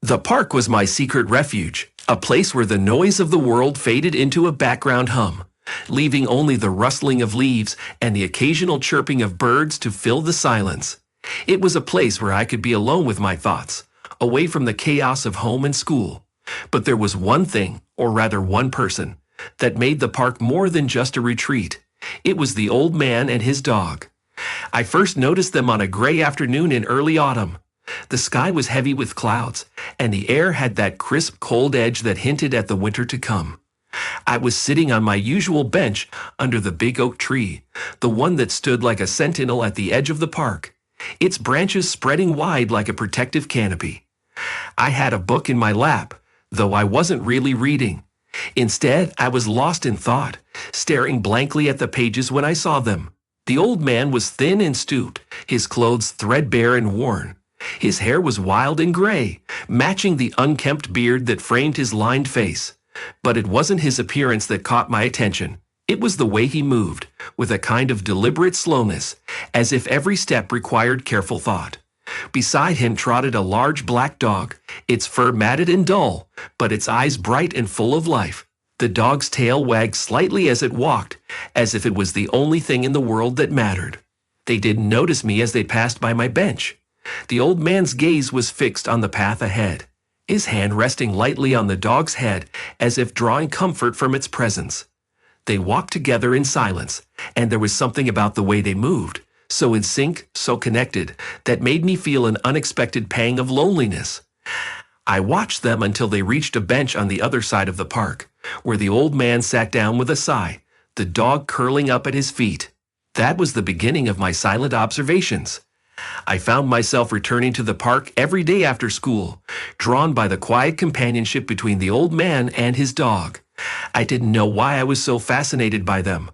The park was my secret refuge, a place where the noise of the world faded into a background hum, leaving only the rustling of leaves and the occasional chirping of birds to fill the silence. It was a place where I could be alone with my thoughts, away from the chaos of home and school. But there was one thing, or rather one person, that made the park more than just a retreat. It was the old man and his dog. I first noticed them on a gray afternoon in early autumn. The sky was heavy with clouds, and the air had that crisp, cold edge that hinted at the winter to come. I was sitting on my usual bench under the big oak tree, the one that stood like a sentinel at the edge of the park, its branches spreading wide like a protective canopy. I had a book in my lap, though I wasn't really reading. Instead, I was lost in thought, staring blankly at the pages when I saw them. The old man was thin and stooped, his clothes threadbare and worn. His hair was wild and gray, matching the unkempt beard that framed his lined face. But it wasn't his appearance that caught my attention. It was the way he moved, with a kind of deliberate slowness, as if every step required careful thought. Beside him trotted a large black dog, its fur matted and dull, but its eyes bright and full of life. The dog's tail wagged slightly as it walked, as if it was the only thing in the world that mattered. They didn't notice me as they passed by my bench. The old man's gaze was fixed on the path ahead, his hand resting lightly on the dog's head as if drawing comfort from its presence. They walked together in silence, and there was something about the way they moved, so in sync, so connected, that made me feel an unexpected pang of loneliness. I watched them until they reached a bench on the other side of the park, where the old man sat down with a sigh, the dog curling up at his feet. That was the beginning of my silent observations. I found myself returning to the park every day after school, drawn by the quiet companionship between the old man and his dog. I didn't know why I was so fascinated by them.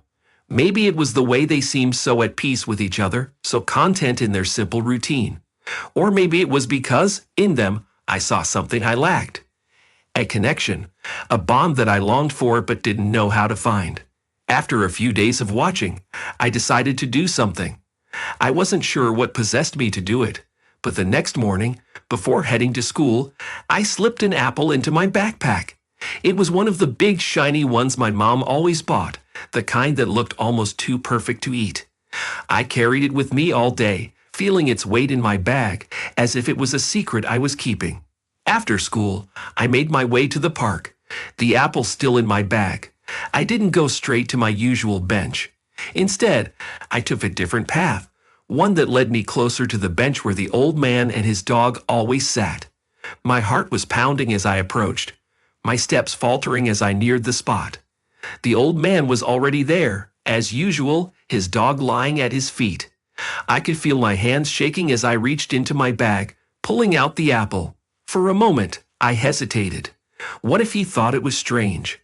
Maybe it was the way they seemed so at peace with each other, so content in their simple routine. Or maybe it was because, in them, I saw something I lacked. A connection, a bond that I longed for but didn't know how to find. After a few days of watching, I decided to do something. I wasn't sure what possessed me to do it, but the next morning, before heading to school, I slipped an apple into my backpack. It was one of the big shiny ones my mom always bought, the kind that looked almost too perfect to eat. I carried it with me all day, feeling its weight in my bag, as if it was a secret I was keeping. After school, I made my way to the park, the apple still in my bag. I didn't go straight to my usual bench. Instead, I took a different path, one that led me closer to the bench where the old man and his dog always sat. My heart was pounding as I approached, my steps faltering as I neared the spot. The old man was already there, as usual, his dog lying at his feet. I could feel my hands shaking as I reached into my bag, pulling out the apple. For a moment, I hesitated. What if he thought it was strange?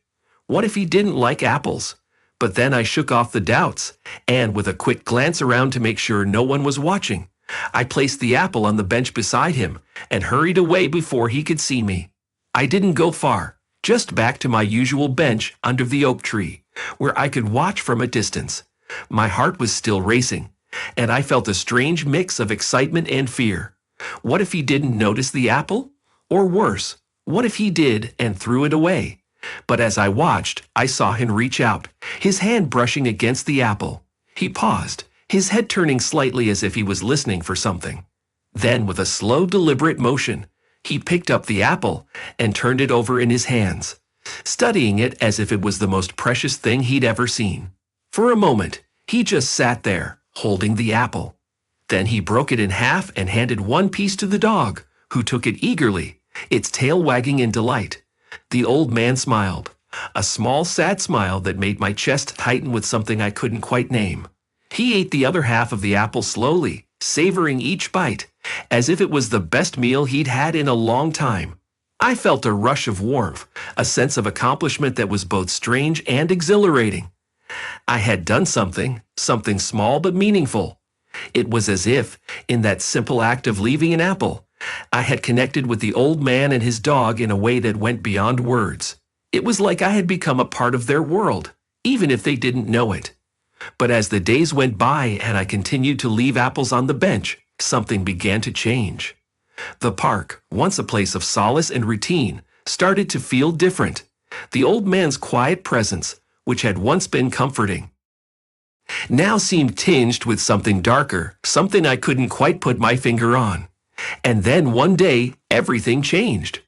What if he didn't like apples? But then I shook off the doubts, and with a quick glance around to make sure no one was watching, I placed the apple on the bench beside him and hurried away before he could see me. I didn't go far, just back to my usual bench under the oak tree, where I could watch from a distance. My heart was still racing, and I felt a strange mix of excitement and fear. What if he didn't notice the apple? Or worse, what if he did and threw it away? But as I watched, I saw him reach out, his hand brushing against the apple. He paused, his head turning slightly as if he was listening for something. Then, with a slow, deliberate motion, he picked up the apple and turned it over in his hands, studying it as if it was the most precious thing he'd ever seen. For a moment, he just sat there, holding the apple. Then he broke it in half and handed one piece to the dog, who took it eagerly, its tail wagging in delight. The old man smiled, a small, sad smile that made my chest tighten with something I couldn't quite name. He ate the other half of the apple slowly, savoring each bite, as if it was the best meal he'd had in a long time. I felt a rush of warmth, a sense of accomplishment that was both strange and exhilarating. I had done something small but meaningful. It was as if, in that simple act of leaving an apple, I had connected with the old man and his dog in a way that went beyond words. It was like I had become a part of their world, even if they didn't know it. But as the days went by and I continued to leave apples on the bench, something began to change. The park, once a place of solace and routine, started to feel different. The old man's quiet presence, which had once been comforting, now seemed tinged with something darker, something I couldn't quite put my finger on. And then one day, everything changed.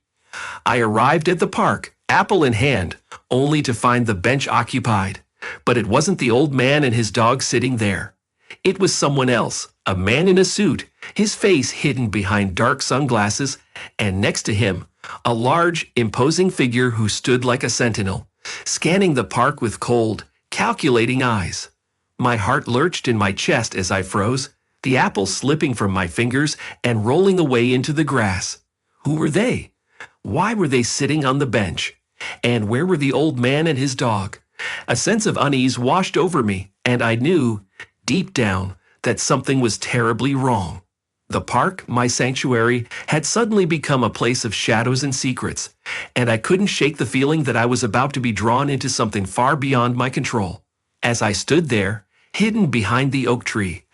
I arrived at the park, apple in hand, only to find the bench occupied. But it wasn't the old man and his dog sitting there. It was someone else, a man in a suit, his face hidden behind dark sunglasses, and next to him, a large, imposing figure who stood like a sentinel, scanning the park with cold, calculating eyes. My heart lurched in my chest as I froze, the apple slipping from my fingers and rolling away into the grass. Who were they? Why were they sitting on the bench? And where were the old man and his dog? A sense of unease washed over me, and I knew, deep down, that something was terribly wrong. The park, my sanctuary, had suddenly become a place of shadows and secrets, and I couldn't shake the feeling that I was about to be drawn into something far beyond my control. As I stood there, hidden behind the oak tree,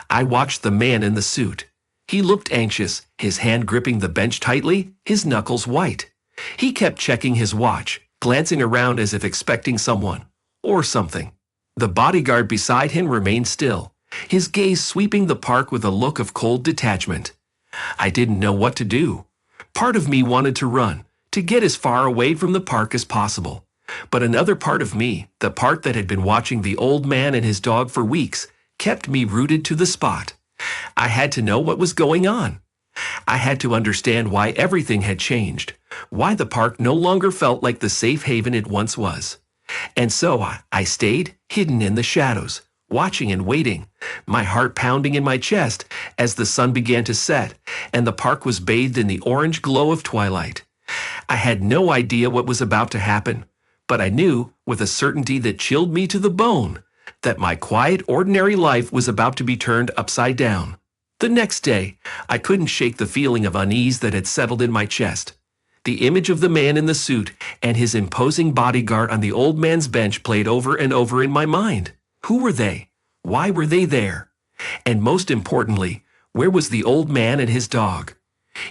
I watched the man in the suit. He looked anxious, his hand gripping the bench tightly, his knuckles white. He kept checking his watch, glancing around as if expecting someone, or something. The bodyguard beside him remained still, his gaze sweeping the park with a look of cold detachment. I didn't know what to do. Part of me wanted to run, to get as far away from the park as possible. But another part of me, the part that had been watching the old man and his dog for weeks, kept me rooted to the spot. I had to know what was going on. I had to understand why everything had changed, why the park no longer felt like the safe haven it once was. And so I stayed, hidden in the shadows, watching and waiting, my heart pounding in my chest as the sun began to set and the park was bathed in the orange glow of twilight. I had no idea what was about to happen, but I knew, with a certainty that chilled me to the bone, that my quiet, ordinary life was about to be turned upside down. The next day, I couldn't shake the feeling of unease that had settled in my chest. The image of the man in the suit and his imposing bodyguard on the old man's bench played over and over in my mind. Who were they? Why were they there? And most importantly, where was the old man and his dog?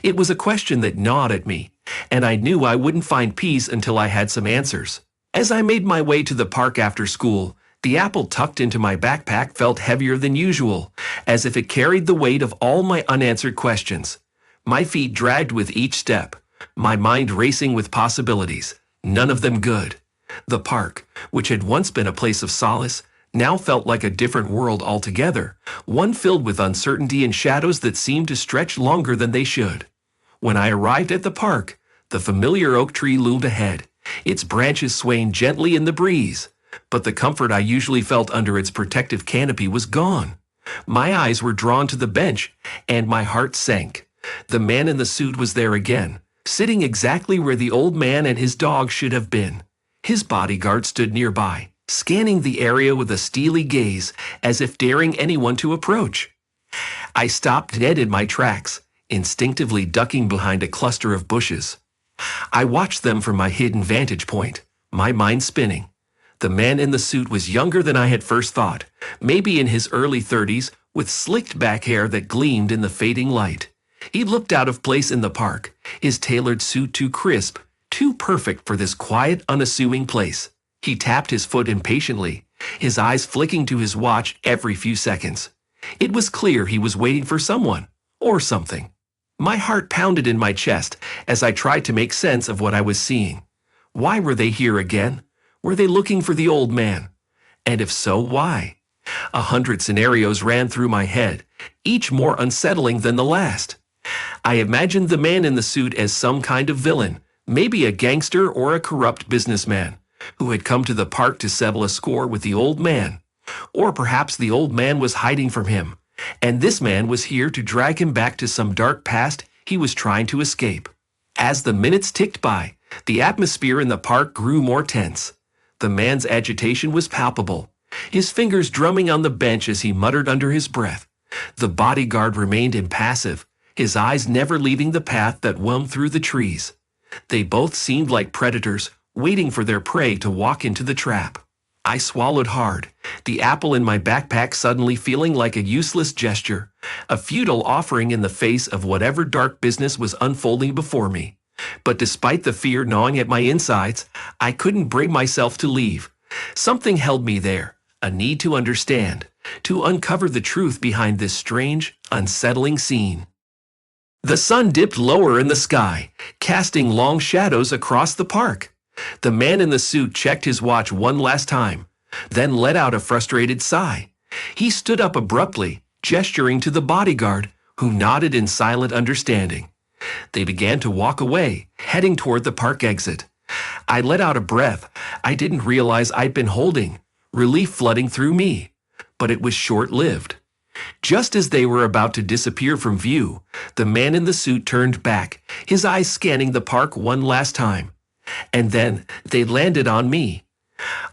It was a question that gnawed at me, and I knew I wouldn't find peace until I had some answers. As I made my way to the park after school, the apple tucked into my backpack felt heavier than usual, as if it carried the weight of all my unanswered questions. My feet dragged with each step, my mind racing with possibilities, none of them good. The park, which had once been a place of solace, now felt like a different world altogether, one filled with uncertainty and shadows that seemed to stretch longer than they should. When I arrived at the park, the familiar oak tree loomed ahead, its branches swaying gently in the breeze. But the comfort I usually felt under its protective canopy was gone. My eyes were drawn to the bench, and my heart sank. The man in the suit was there again, sitting exactly where the old man and his dog should have been. His bodyguard stood nearby, scanning the area with a steely gaze, as if daring anyone to approach. I stopped dead in my tracks, instinctively ducking behind a cluster of bushes. I watched them from my hidden vantage point, my mind spinning. The man in the suit was younger than I had first thought, maybe in his early 30s, with slicked back hair that gleamed in the fading light. He looked out of place in the park, his tailored suit too crisp, too perfect for this quiet, unassuming place. He tapped his foot impatiently, his eyes flicking to his watch every few seconds. It was clear he was waiting for someone, or something. My heart pounded in my chest as I tried to make sense of what I was seeing. Why were they here again? Were they looking for the old man? And if so, why? 100 scenarios ran through my head, each more unsettling than the last. I imagined the man in the suit as some kind of villain, maybe a gangster or a corrupt businessman, who had come to the park to settle a score with the old man. Or perhaps the old man was hiding from him, and this man was here to drag him back to some dark past he was trying to escape. As the minutes ticked by, the atmosphere in the park grew more tense. The man's agitation was palpable, his fingers drumming on the bench as he muttered under his breath. The bodyguard remained impassive, his eyes never leaving the path that wound through the trees. They both seemed like predators, waiting for their prey to walk into the trap. I swallowed hard, the apple in my backpack suddenly feeling like a useless gesture, a futile offering in the face of whatever dark business was unfolding before me. But despite the fear gnawing at my insides, I couldn't bring myself to leave. Something held me there, a need to understand, to uncover the truth behind this strange, unsettling scene. The sun dipped lower in the sky, casting long shadows across the park. The man in the suit checked his watch one last time, then let out a frustrated sigh. He stood up abruptly, gesturing to the bodyguard, who nodded in silent understanding. They began to walk away, heading toward the park exit. I let out a breath I didn't realize I'd been holding, relief flooding through me. But it was short-lived. Just as they were about to disappear from view, the man in the suit turned back, his eyes scanning the park one last time. And then they landed on me.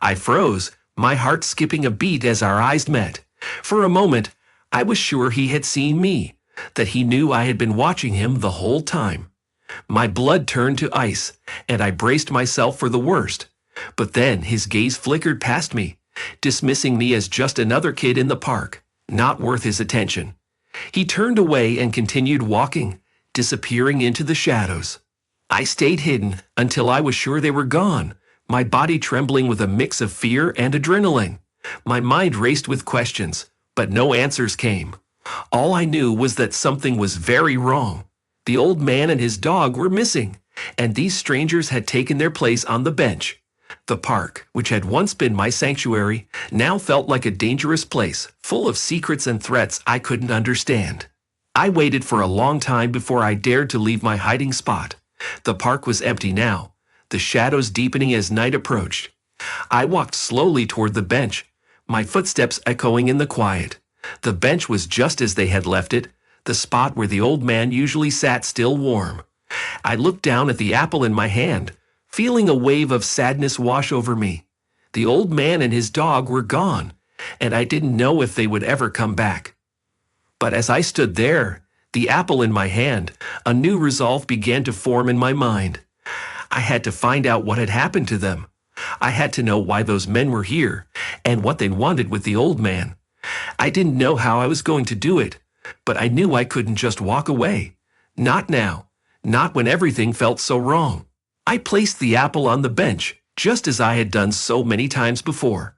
I froze, my heart skipping a beat as our eyes met. For a moment, I was sure he had seen me, that he knew I had been watching him the whole time. My blood turned to ice, and I braced myself for the worst. But then his gaze flickered past me, dismissing me as just another kid in the park, not worth his attention. He turned away and continued walking, disappearing into the shadows. I stayed hidden until I was sure they were gone, my body trembling with a mix of fear and adrenaline. My mind raced with questions, but no answers came. All I knew was that something was very wrong. The old man and his dog were missing, and these strangers had taken their place on the bench. The park, which had once been my sanctuary, now felt like a dangerous place, full of secrets and threats I couldn't understand. I waited for a long time before I dared to leave my hiding spot. The park was empty now, the shadows deepening as night approached. I walked slowly toward the bench, my footsteps echoing in the quiet. The bench was just as they had left it, the spot where the old man usually sat still warm. I looked down at the apple in my hand, feeling a wave of sadness wash over me. The old man and his dog were gone, and I didn't know if they would ever come back. But as I stood there, the apple in my hand, a new resolve began to form in my mind. I had to find out what had happened to them. I had to know why those men were here, and what they wanted with the old man. I didn't know how I was going to do it, but I knew I couldn't just walk away. Not now, not when everything felt so wrong. I placed the apple on the bench, just as I had done so many times before.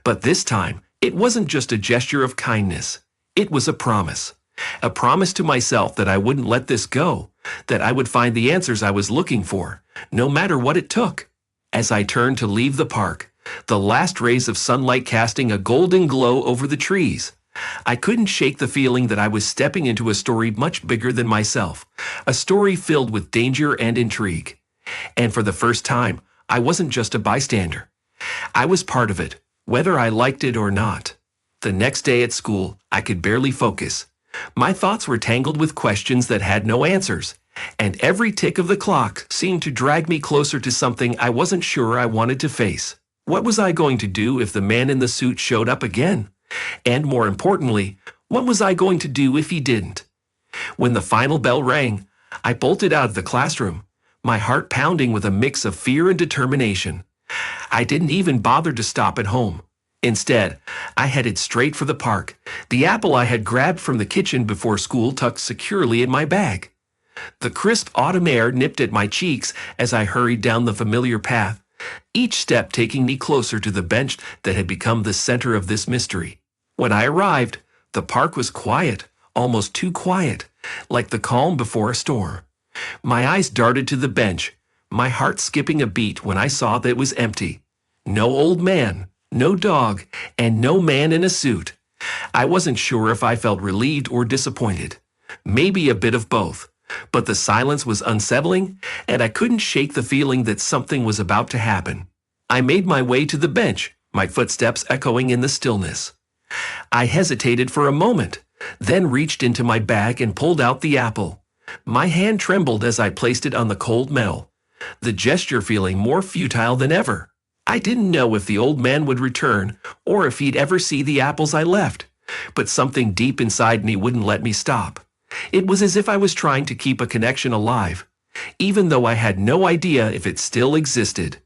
But this time, it wasn't just a gesture of kindness. It was a promise. A promise to myself that I wouldn't let this go, that I would find the answers I was looking for, no matter what it took. As I turned to leave the park, the last rays of sunlight casting a golden glow over the trees, I couldn't shake the feeling that I was stepping into a story much bigger than myself, a story filled with danger and intrigue. And for the first time, I wasn't just a bystander. I was part of it, whether I liked it or not. The next day at school, I could barely focus. My thoughts were tangled with questions that had no answers, and every tick of the clock seemed to drag me closer to something I wasn't sure I wanted to face. What was I going to do if the man in the suit showed up again? And more importantly, what was I going to do if he didn't? When the final bell rang, I bolted out of the classroom, my heart pounding with a mix of fear and determination. I didn't even bother to stop at home. Instead, I headed straight for the park, the apple I had grabbed from the kitchen before school tucked securely in my bag. The crisp autumn air nipped at my cheeks as I hurried down the familiar path, each step taking me closer to the bench that had become the center of this mystery. When I arrived, the park was quiet, almost too quiet, like the calm before a storm. My eyes darted to the bench, my heart skipping a beat when I saw that it was empty. No old man, no dog, and no man in a suit. I wasn't sure if I felt relieved or disappointed. Maybe a bit of both. But the silence was unsettling, and I couldn't shake the feeling that something was about to happen. I made my way to the bench, my footsteps echoing in the stillness. I hesitated for a moment, then reached into my bag and pulled out the apple. My hand trembled as I placed it on the cold metal, the gesture feeling more futile than ever. I didn't know if the old man would return or if he'd ever see the apples I left, but something deep inside me wouldn't let me stop. It was as if I was trying to keep a connection alive, even though I had no idea if it still existed.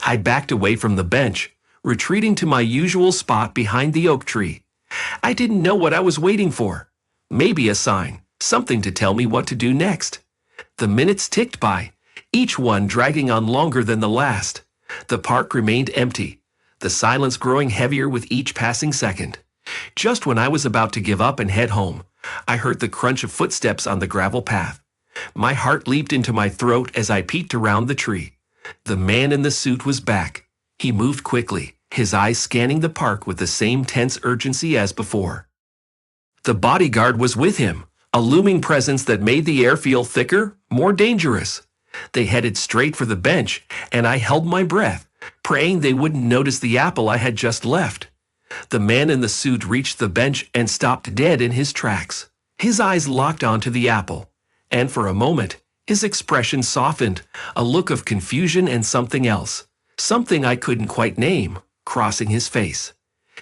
I backed away from the bench, retreating to my usual spot behind the oak tree. I didn't know what I was waiting for. Maybe a sign, something to tell me what to do next. The minutes ticked by, each one dragging on longer than the last. The park remained empty, the silence growing heavier with each passing second. Just when I was about to give up and head home, I heard the crunch of footsteps on the gravel path. My heart leaped into my throat as I peeked around the tree. The man in the suit was back. He moved quickly, his eyes scanning the park with the same tense urgency as before. The bodyguard was with him, a looming presence that made the air feel thicker, more dangerous. They headed straight for the bench, and I held my breath, praying they wouldn't notice the apple I had just left. The man in the suit reached the bench and stopped dead in his tracks. His eyes locked onto the apple, and for a moment, his expression softened, a look of confusion and something else, something I couldn't quite name, crossing his face.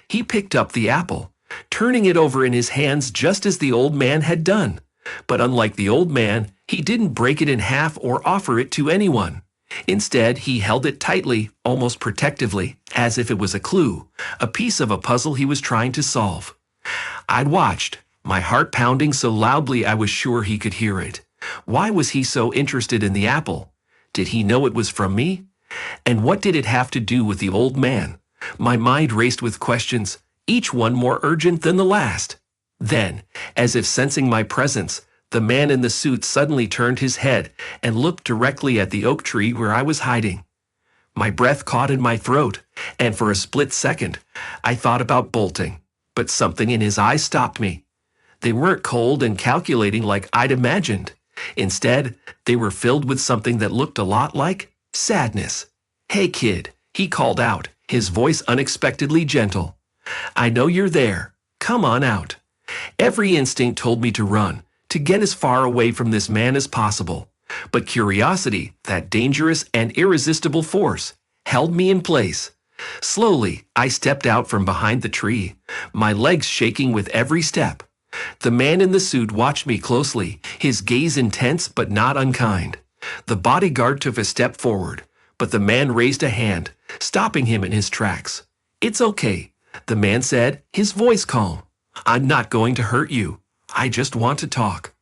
He picked up the apple, turning it over in his hands just as the old man had done. But unlike the old man, he didn't break it in half or offer it to anyone. Instead, he held it tightly, almost protectively, as if it was a clue, a piece of a puzzle he was trying to solve. I'd watched, my heart pounding so loudly I was sure he could hear it. Why was he so interested in the apple? Did he know it was from me? And what did it have to do with the old man? My mind raced with questions, each one more urgent than the last. Then, as if sensing my presence, the man in the suit suddenly turned his head and looked directly at the oak tree where I was hiding. My breath caught in my throat, and for a split second, I thought about bolting, but something in his eyes stopped me. They weren't cold and calculating like I'd imagined. Instead, they were filled with something that looked a lot like sadness. "Hey kid," he called out, his voice unexpectedly gentle. "I know you're there. Come on out." Every instinct told me to run, to get as far away from this man as possible. But curiosity, that dangerous and irresistible force, held me in place. Slowly, I stepped out from behind the tree, my legs shaking with every step. The man in the suit watched me closely, his gaze intense but not unkind. The bodyguard took a step forward, but the man raised a hand, stopping him in his tracks. "It's okay," the man said, his voice calm. "I'm not going to hurt you. I just want to talk."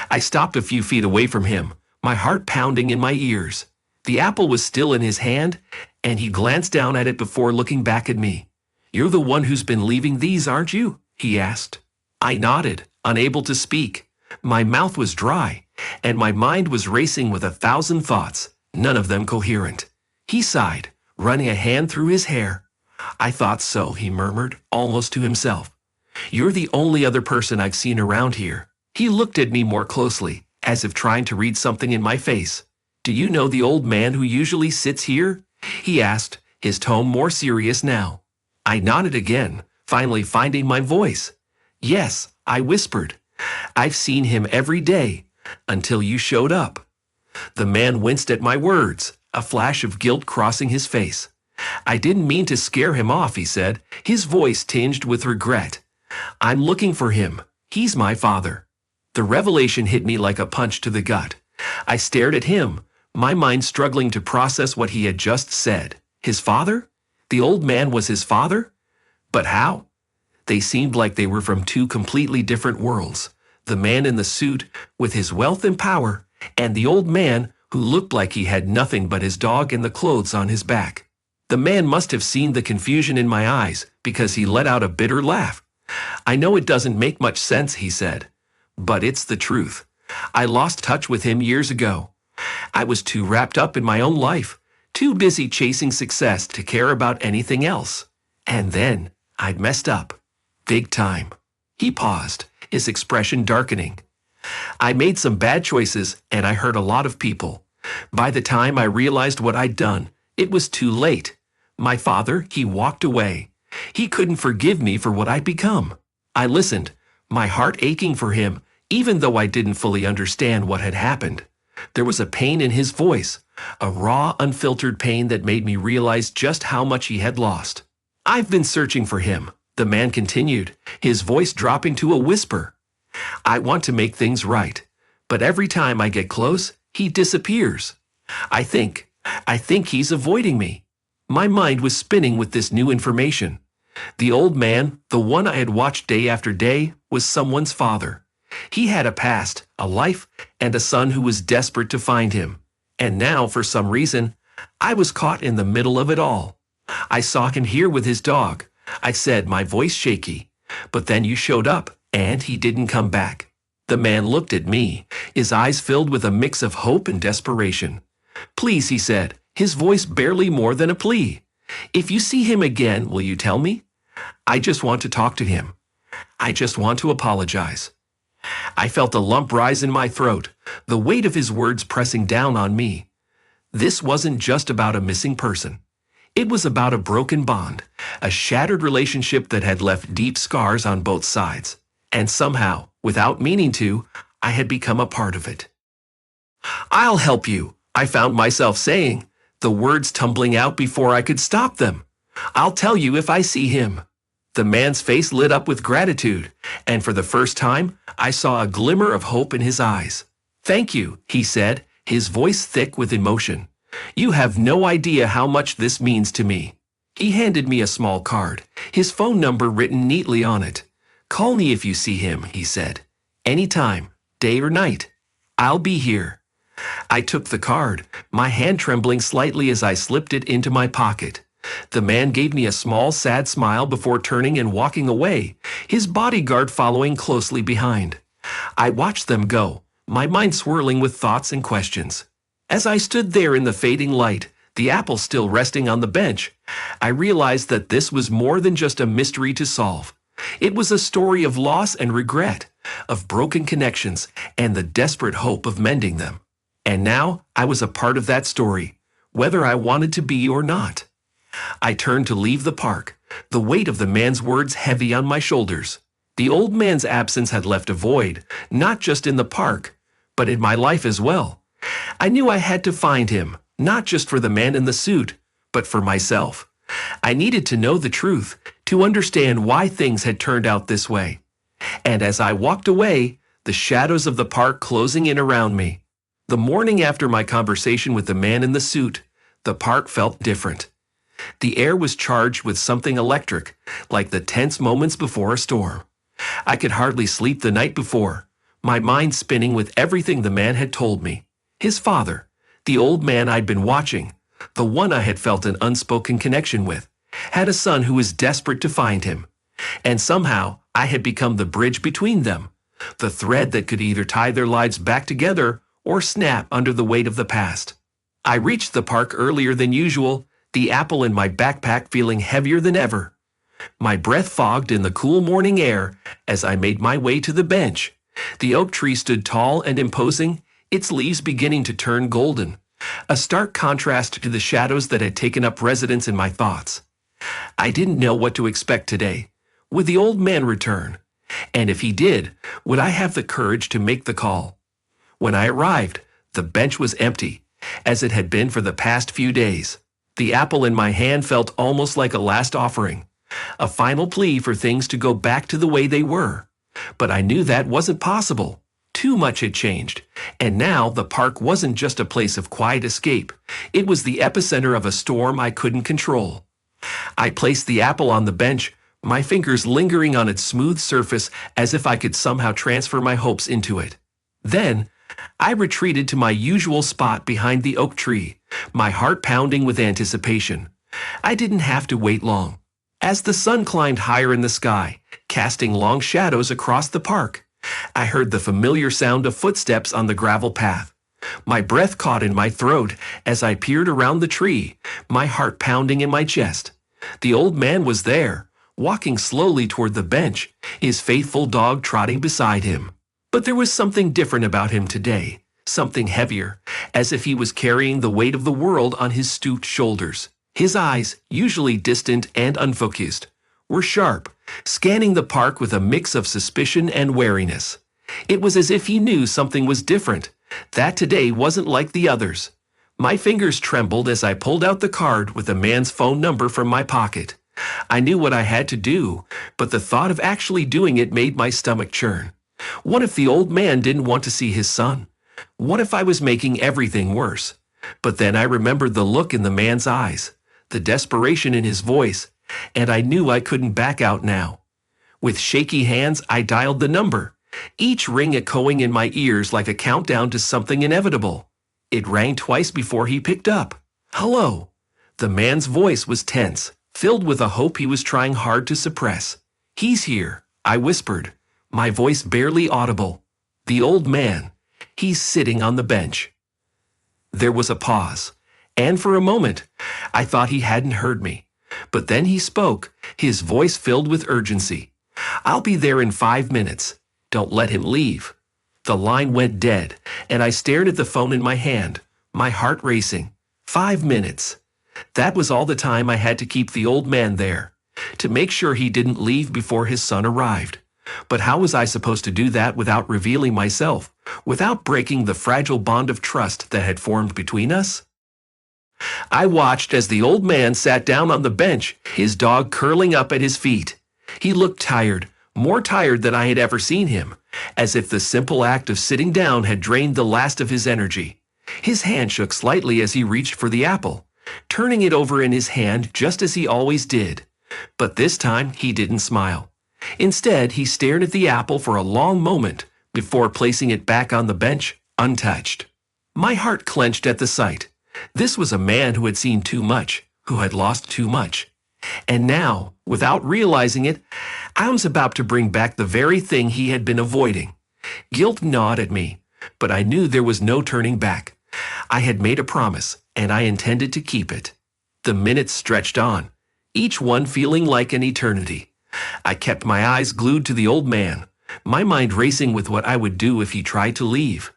I stopped a few feet away from him, my heart pounding in my ears. The apple was still in his hand, and he glanced down at it before looking back at me. "You're the one who's been leaving these, aren't you?" he asked. I nodded, unable to speak. My mouth was dry, and my mind was racing with 1,000 thoughts, none of them coherent. He sighed, running a hand through his hair. "I thought so," he murmured, almost to himself. "You're the only other person I've seen around here." He looked at me more closely, as if trying to read something in my face. "Do you know the old man who usually sits here?" he asked, his tone more serious now. I nodded again, finally finding my voice. "Yes," I whispered. "I've seen him every day, until you showed up." The man winced at my words, a flash of guilt crossing his face. "I didn't mean to scare him off," he said, his voice tinged with regret. "I'm looking for him. He's my father." The revelation hit me like a punch to the gut. I stared at him, my mind struggling to process what he had just said. His father? The old man was his father? But how? They seemed like they were from two completely different worlds. The man in the suit, with his wealth and power, and the old man who looked like he had nothing but his dog and the clothes on his back. The man must have seen the confusion in my eyes, because he let out a bitter laugh. "I know it doesn't make much sense," he said, "but it's the truth. I lost touch with him years ago. I was too wrapped up in my own life, too busy chasing success to care about anything else. And then I'd messed up. Big time." He paused, his expression darkening. "I made some bad choices, and I hurt a lot of people. By the time I realized what I'd done, it was too late. My father, he walked away. He couldn't forgive me for what I'd become." I listened, my heart aching for him, even though I didn't fully understand what had happened. There was a pain in his voice, a raw, unfiltered pain that made me realize just how much he had lost. "I've been searching for him," the man continued, his voice dropping to a whisper. "I want to make things right, but every time I get close, he disappears. I think he's avoiding me." My mind was spinning with this new information. The old man, the one I had watched day after day, was someone's father. He had a past, a life, and a son who was desperate to find him. And now, for some reason, I was caught in the middle of it all. I saw him here with his dog. I said, my voice shaky. But then you showed up, and he didn't come back. The man looked at me, his eyes filled with a mix of hope and desperation. Please, he said, his voice barely more than a plea. If you see him again, will you tell me? I just want to talk to him. I just want to apologize. I felt a lump rise in my throat, the weight of his words pressing down on me. This wasn't just about a missing person. It was about a broken bond, a shattered relationship that had left deep scars on both sides. And somehow, without meaning to, I had become a part of it. I'll help you, I found myself saying, the words tumbling out before I could stop them. I'll tell you if I see him. The man's face lit up with gratitude, and for the first time, I saw a glimmer of hope in his eyes. Thank you, he said, his voice thick with emotion. You have no idea how much this means to me. He handed me a small card, his phone number written neatly on it. Call me if you see him, he said. Anytime, day or night. I'll be here. I took the card, my hand trembling slightly as I slipped it into my pocket. The man gave me a small, sad smile before turning and walking away, his bodyguard following closely behind. I watched them go, my mind swirling with thoughts and questions. As I stood there in the fading light, the apple still resting on the bench, I realized that this was more than just a mystery to solve. It was a story of loss and regret, of broken connections, and the desperate hope of mending them. And now I was a part of that story, whether I wanted to be or not. I turned to leave the park, the weight of the man's words heavy on my shoulders. The old man's absence had left a void, not just in the park, but in my life as well. I knew I had to find him, not just for the man in the suit, but for myself. I needed to know the truth, to understand why things had turned out this way. And as I walked away, the shadows of the park closing in around me. The morning after my conversation with the man in the suit, the park felt different. The air was charged with something electric, like the tense moments before a storm. I could hardly sleep the night before, my mind spinning with everything the man had told me. His father, the old man I'd been watching, the one I had felt an unspoken connection with, had a son who was desperate to find him. And somehow, I had become the bridge between them, the thread that could either tie their lives back together or snap under the weight of the past. I reached the park earlier than usual, the apple in my backpack feeling heavier than ever. My breath fogged in the cool morning air as I made my way to the bench. The oak tree stood tall and imposing, its leaves beginning to turn golden, a stark contrast to the shadows that had taken up residence in my thoughts. I didn't know what to expect today. Would the old man return? And if he did, would I have the courage to make the call? When I arrived, the bench was empty, as it had been for the past few days. The apple in my hand felt almost like a last offering, a final plea for things to go back to the way they were. But I knew that wasn't possible. Too much had changed, and now the park wasn't just a place of quiet escape. It was the epicenter of a storm I couldn't control. I placed the apple on the bench, my fingers lingering on its smooth surface as if I could somehow transfer my hopes into it. Then, I retreated to my usual spot behind the oak tree, my heart pounding with anticipation. I didn't have to wait long. As the sun climbed higher in the sky, casting long shadows across the park, I heard the familiar sound of footsteps on the gravel path. My breath caught in my throat as I peered around the tree, my heart pounding in my chest. The old man was there, walking slowly toward the bench, his faithful dog trotting beside him. But there was something different about him today, something heavier, as if he was carrying the weight of the world on his stooped shoulders. His eyes, usually distant and unfocused, were sharp, scanning the park with a mix of suspicion and wariness. It was as if he knew something was different, that today wasn't like the others. My fingers trembled as I pulled out the card with the man's phone number from my pocket. I knew what I had to do, but the thought of actually doing it made my stomach churn. What if the old man didn't want to see his son? What if I was making everything worse? But then I remembered the look in the man's eyes, the desperation in his voice, and I knew I couldn't back out now. With shaky hands, I dialed the number, each ring echoing in my ears like a countdown to something inevitable. It rang twice before he picked up. "Hello." The man's voice was tense, filled with a hope he was trying hard to suppress. "He's here," I whispered, my voice barely audible. "The old man. He's sitting on the bench." There was a pause, and for a moment, I thought he hadn't heard me. But then he spoke, his voice filled with urgency. "I'll be there in 5 minutes. Don't let him leave." The line went dead, and I stared at the phone in my hand, my heart racing. 5 minutes. That was all the time I had to keep the old man there, to make sure he didn't leave before his son arrived. But how was I supposed to do that without revealing myself, without breaking the fragile bond of trust that had formed between us? I watched as the old man sat down on the bench, his dog curling up at his feet. He looked tired, more tired than I had ever seen him, as if the simple act of sitting down had drained the last of his energy. His hand shook slightly as he reached for the apple, turning it over in his hand just as he always did. But this time he didn't smile. Instead, he stared at the apple for a long moment before placing it back on the bench, untouched. My heart clenched at the sight. This was a man who had seen too much, who had lost too much. And now, without realizing it, I was about to bring back the very thing he had been avoiding. Guilt gnawed at me, but I knew there was no turning back. I had made a promise, and I intended to keep it. The minutes stretched on, each one feeling like an eternity. I kept my eyes glued to the old man, my mind racing with what I would do if he tried to leave.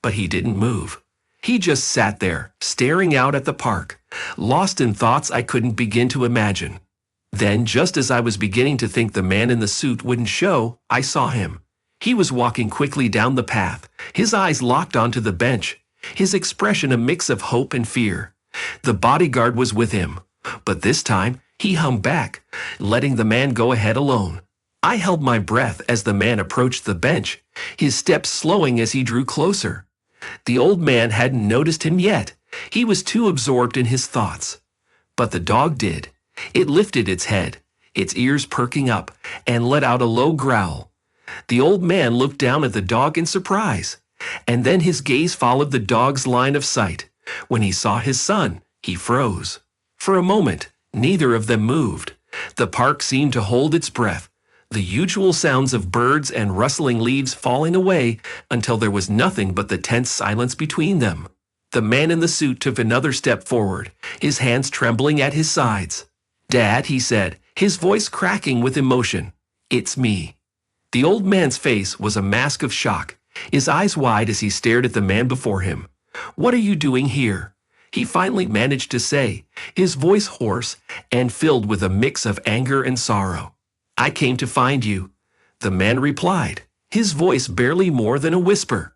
But he didn't move. He just sat there, staring out at the park, lost in thoughts I couldn't begin to imagine. Then, just as I was beginning to think the man in the suit wouldn't show, I saw him. He was walking quickly down the path, his eyes locked onto the bench, his expression a mix of hope and fear. The bodyguard was with him, but this time he hung back, letting the man go ahead alone. I held my breath as the man approached the bench, his steps slowing as he drew closer. The old man hadn't noticed him yet. He was too absorbed in his thoughts. But the dog did. It lifted its head, its ears perking up, and let out a low growl. The old man looked down at the dog in surprise, and then his gaze followed the dog's line of sight. When he saw his son, he froze. For a moment, neither of them moved. The park seemed to hold its breath, the usual sounds of birds and rustling leaves falling away until there was nothing but the tense silence between them. The man in the suit took another step forward, his hands trembling at his sides. "Dad," he said, his voice cracking with emotion. "It's me." The old man's face was a mask of shock, his eyes wide as he stared at the man before him. "What are you doing here?" he finally managed to say, his voice hoarse and filled with a mix of anger and sorrow. "I came to find you," the man replied, his voice barely more than a whisper.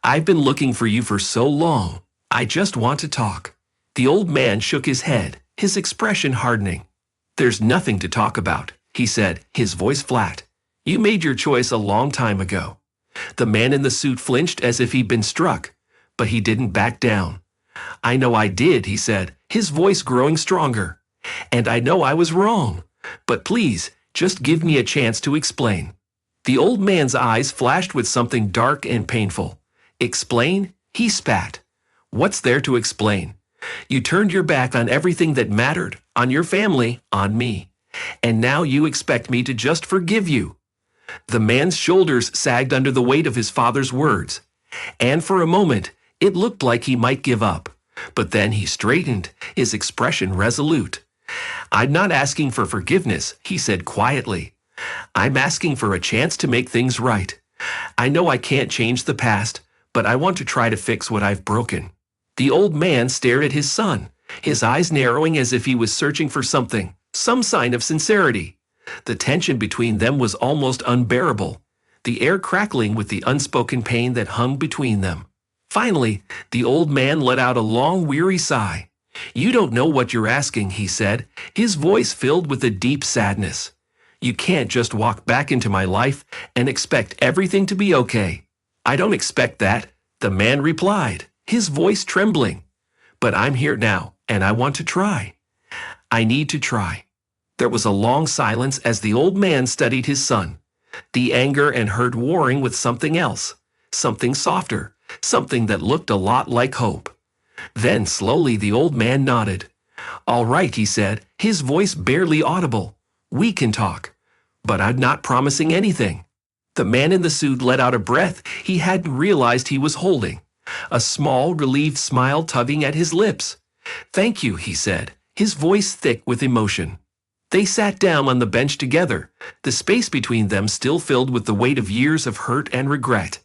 "I've been looking for you for so long. I just want to talk." The old man shook his head, his expression hardening. "There's nothing to talk about," he said, his voice flat. "You made your choice a long time ago." The man in the suit flinched as if he'd been struck, but he didn't back down. "I know I did," he said, his voice growing stronger. "And I know I was wrong. But please, just give me a chance to explain." The old man's eyes flashed with something dark and painful. "Explain?" he spat. "What's there to explain? You turned your back on everything that mattered, on your family, on me. And now you expect me to just forgive you." The man's shoulders sagged under the weight of his father's words. And for a moment, it looked like he might give up. But then he straightened, his expression resolute. "I'm not asking for forgiveness," he said quietly. "I'm asking for a chance to make things right. I know I can't change the past, but I want to try to fix what I've broken." The old man stared at his son, his eyes narrowing as if he was searching for something, some sign of sincerity. The tension between them was almost unbearable, the air crackling with the unspoken pain that hung between them. Finally, the old man let out a long, weary sigh. "You don't know what you're asking," he said, his voice filled with a deep sadness. "You can't just walk back into my life and expect everything to be okay." "I don't expect that," the man replied, his voice trembling. "But I'm here now, and I want to try. I need to try." There was a long silence as the old man studied his son, the anger and hurt warring with something else, something softer, something that looked a lot like hope. Then slowly the old man nodded. "All right," he said, his voice barely audible. "We can talk. But I'm not promising anything." The man in the suit let out a breath he hadn't realized he was holding, a small, relieved smile tugging at his lips. "Thank you," he said, his voice thick with emotion. They sat down on the bench together, the space between them still filled with the weight of years of hurt and regret.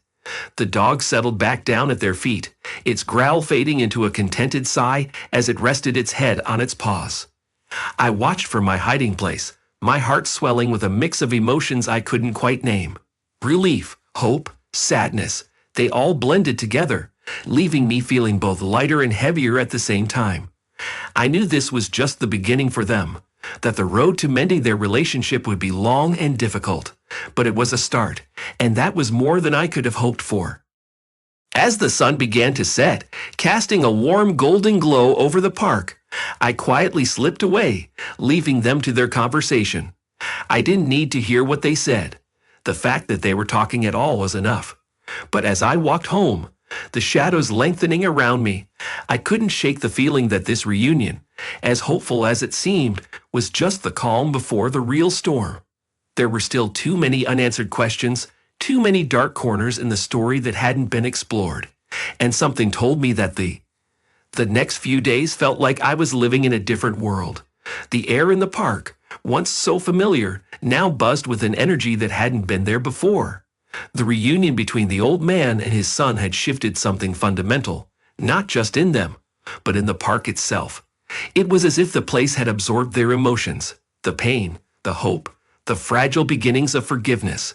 The dog settled back down at their feet, its growl fading into a contented sigh as it rested its head on its paws. I watched from my hiding place, my heart swelling with a mix of emotions I couldn't quite name. Relief, hope, sadness, they all blended together, leaving me feeling both lighter and heavier at the same time. I knew this was just the beginning for them, that the road to mending their relationship would be long and difficult, but it was a start, and that was more than I could have hoped for. As the sun began to set, casting a warm golden glow over the park, I quietly slipped away, leaving them to their conversation. I didn't need to hear what they said. The fact that they were talking at all was enough. But as I walked home, the shadows lengthening around me, I couldn't shake the feeling that this reunion, as hopeful as it seemed, was just the calm before the real storm. There were still too many unanswered questions, too many dark corners in the story that hadn't been explored, and something told me that the next few days felt like I was living in a different world. The air in the park, once so familiar, now buzzed with an energy that hadn't been there before. The reunion between the old man and his son had shifted something fundamental, not just in them, but in the park itself. It was as if the place had absorbed their emotions, the pain, the hope, the fragile beginnings of forgiveness,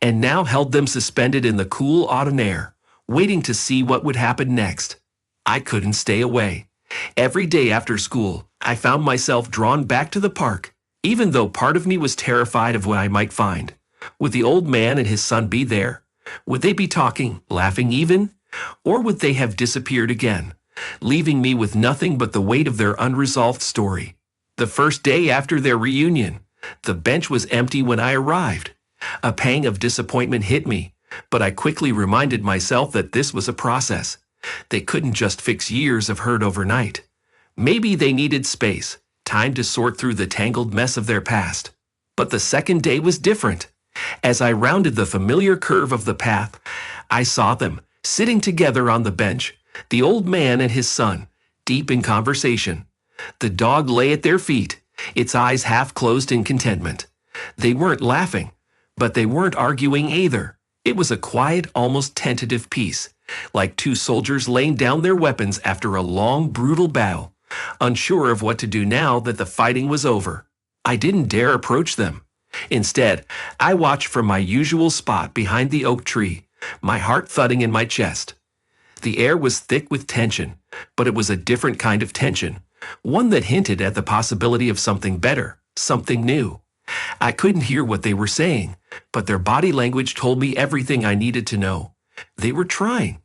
and now held them suspended in the cool autumn air, waiting to see what would happen next. I couldn't stay away. Every day after school, I found myself drawn back to the park, even though part of me was terrified of what I might find. Would the old man and his son be there? Would they be talking, laughing even? Or would they have disappeared again, leaving me with nothing but the weight of their unresolved story? The first day after their reunion, the bench was empty when I arrived. A pang of disappointment hit me, but I quickly reminded myself that this was a process. They couldn't just fix years of hurt overnight. Maybe they needed space, time to sort through the tangled mess of their past. But the second day was different. As I rounded the familiar curve of the path, I saw them, sitting together on the bench, the old man and his son, deep in conversation. The dog lay at their feet, its eyes half closed in contentment. They weren't laughing, but they weren't arguing either. It was a quiet, almost tentative peace, like two soldiers laying down their weapons after a long, brutal battle, unsure of what to do now that the fighting was over. I didn't dare approach them. Instead, I watched from my usual spot behind the oak tree, my heart thudding in my chest. The air was thick with tension, but it was a different kind of tension, one that hinted at the possibility of something better, something new. I couldn't hear what they were saying, but their body language told me everything I needed to know. They were trying.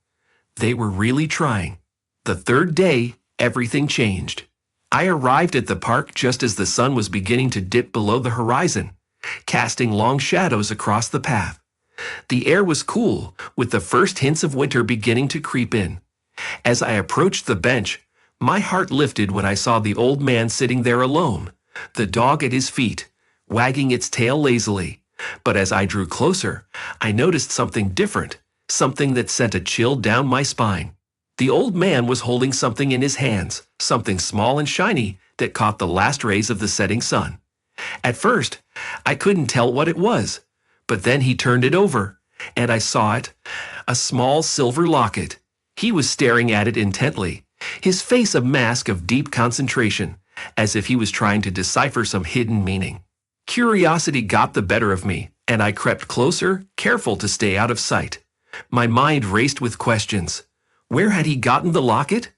They were really trying. The third day, everything changed. I arrived at the park just as the sun was beginning to dip below the horizon, casting long shadows across the path. The air was cool, with the first hints of winter beginning to creep in. As I approached the bench, my heart lifted when I saw the old man sitting there alone, the dog at his feet, wagging its tail lazily. But as I drew closer, I noticed something different, something that sent a chill down my spine. The old man was holding something in his hands, something small and shiny that caught the last rays of the setting sun. At first, I couldn't tell what it was, but then he turned it over, and I saw it, a small silver locket. He was staring at it intently, his face a mask of deep concentration, as if he was trying to decipher some hidden meaning. Curiosity got the better of me, and I crept closer, careful to stay out of sight. My mind raced with questions. Where had he gotten the locket?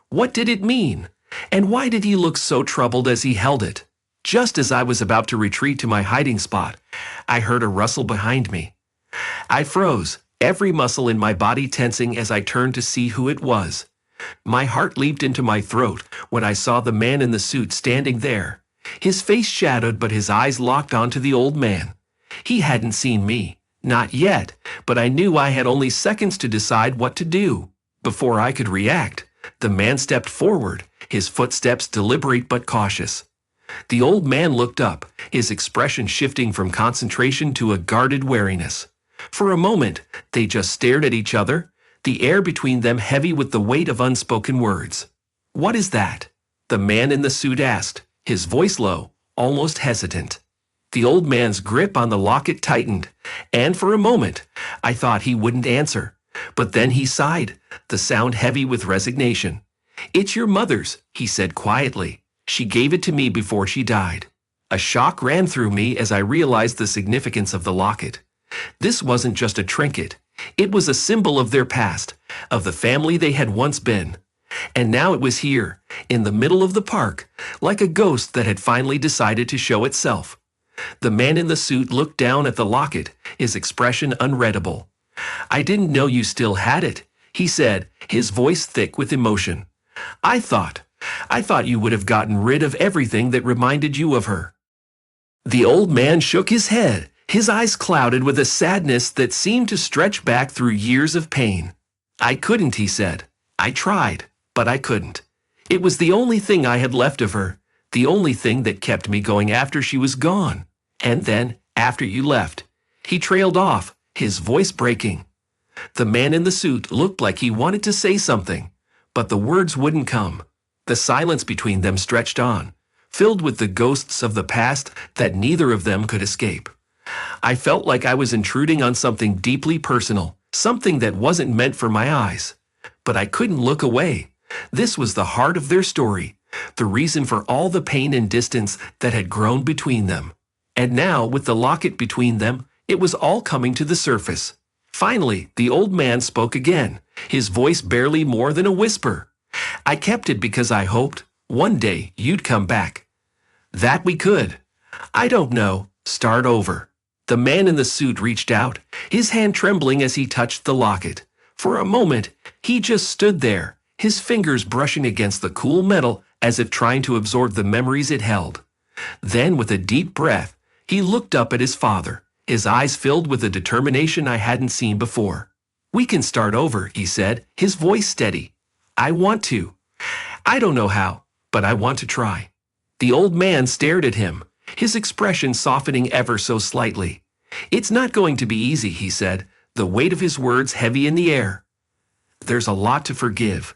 What did it mean? And why did he look so troubled as he held it? Just as I was about to retreat to my hiding spot, I heard a rustle behind me. I froze, every muscle in my body tensing as I turned to see who it was. My heart leaped into my throat when I saw the man in the suit standing there. His face shadowed, but his eyes locked onto the old man. He hadn't seen me. Not yet, but I knew I had only seconds to decide what to do. Before I could react, the man stepped forward, his footsteps deliberate but cautious. The old man looked up, his expression shifting from concentration to a guarded wariness. For a moment, they just stared at each other, the air between them heavy with the weight of unspoken words. "What is that?" the man in the suit asked, his voice low, almost hesitant. The old man's grip on the locket tightened, and for a moment, I thought he wouldn't answer. But then he sighed, the sound heavy with resignation. "It's your mother's," he said quietly. "She gave it to me before she died." A shock ran through me as I realized the significance of the locket. This wasn't just a trinket. It was a symbol of their past, of the family they had once been. And now it was here, in the middle of the park, like a ghost that had finally decided to show itself. The man in the suit looked down at the locket, his expression unreadable. "I didn't know you still had it," he said, his voice thick with emotion. I thought you would have gotten rid of everything that reminded you of her." The old man shook his head, his eyes clouded with a sadness that seemed to stretch back through years of pain. "I couldn't," he said. "I tried, but I couldn't. It was the only thing I had left of her, the only thing that kept me going after she was gone. And then, after you left," he trailed off, his voice breaking. The man in the suit looked like he wanted to say something, but the words wouldn't come. The silence between them stretched on, filled with the ghosts of the past that neither of them could escape. I felt like I was intruding on something deeply personal, something that wasn't meant for my eyes. But I couldn't look away. This was the heart of their story, the reason for all the pain and distance that had grown between them. And now, with the locket between them, it was all coming to the surface. Finally, the old man spoke again, his voice barely more than a whisper. "I kept it because I hoped one day you'd come back. That we could. I don't know, start over." The man in the suit reached out, his hand trembling as he touched the locket. For a moment, he just stood there, his fingers brushing against the cool metal as if trying to absorb the memories it held. Then, with a deep breath, he looked up at his father, his eyes filled with a determination I hadn't seen before. "We can start over," he said, his voice steady. "I want to. I don't know how, but I want to try." The old man stared at him, his expression softening ever so slightly. "It's not going to be easy," he said, the weight of his words heavy in the air. "There's a lot to forgive."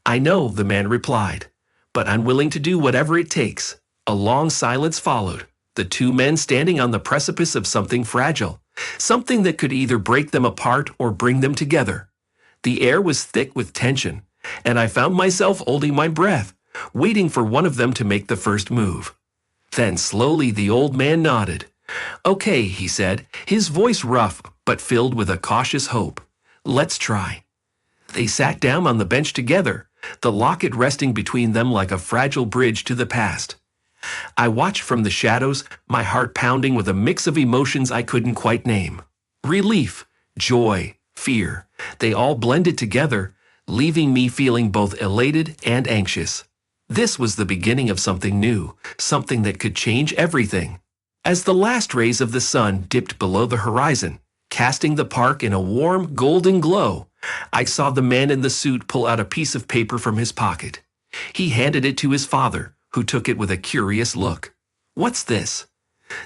"I know," the man replied, "but I'm willing to do whatever it takes." A long silence followed, the two men standing on the precipice of something fragile, something that could either break them apart or bring them together. The air was thick with tension, and I found myself holding my breath, waiting for one of them to make the first move. Then slowly the old man nodded. "Okay," he said, his voice rough but filled with a cautious hope. "Let's try." They sat down on the bench together, the locket resting between them like a fragile bridge to the past. I watched from the shadows, my heart pounding with a mix of emotions I couldn't quite name. Relief, joy, fear, they all blended together, leaving me feeling both elated and anxious. This was the beginning of something new, something that could change everything. As the last rays of the sun dipped below the horizon, casting the park in a warm, golden glow, I saw the man in the suit pull out a piece of paper from his pocket. He handed it to his father, who took it with a curious look. "What's this?"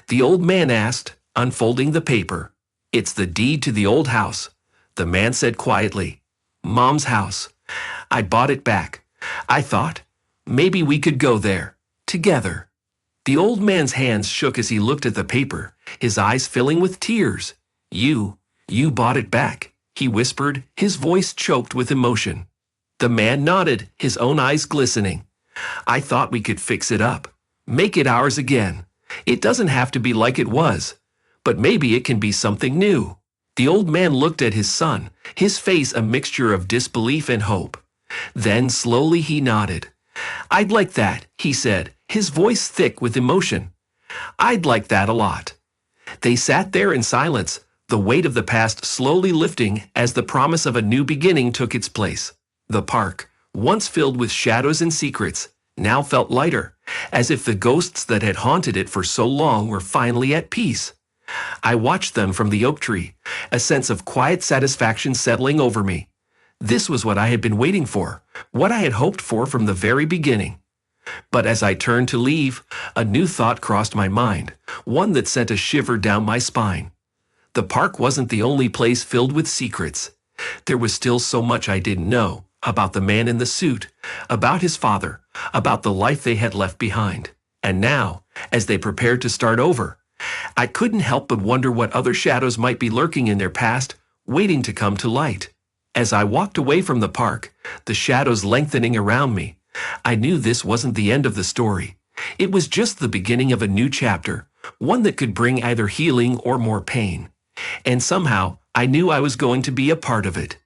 the old man asked, unfolding the paper. "It's the deed to the old house," the man said quietly. "Mom's house. I bought it back. I thought, maybe we could go there, together." The old man's hands shook as he looked at the paper, his eyes filling with tears. You bought it back," he whispered, his voice choked with emotion. The man nodded, his own eyes glistening. "I thought we could fix it up, make it ours again. It doesn't have to be like it was, but maybe it can be something new." The old man looked at his son, his face a mixture of disbelief and hope. Then slowly he nodded. "I'd like that," he said, his voice thick with emotion. "I'd like that a lot." They sat there in silence, the weight of the past slowly lifting as the promise of a new beginning took its place. The park, once filled with shadows and secrets, now felt lighter, as if the ghosts that had haunted it for so long were finally at peace. I watched them from the oak tree, a sense of quiet satisfaction settling over me. This was what I had been waiting for, what I had hoped for from the very beginning. But as I turned to leave, a new thought crossed my mind, one that sent a shiver down my spine. The park wasn't the only place filled with secrets. There was still so much I didn't know about the man in the suit, about his father, about the life they had left behind. And now, as they prepared to start over, I couldn't help but wonder what other shadows might be lurking in their past, waiting to come to light. As I walked away from the park, the shadows lengthening around me, I knew this wasn't the end of the story. It was just the beginning of a new chapter, one that could bring either healing or more pain. And somehow, I knew I was going to be a part of it.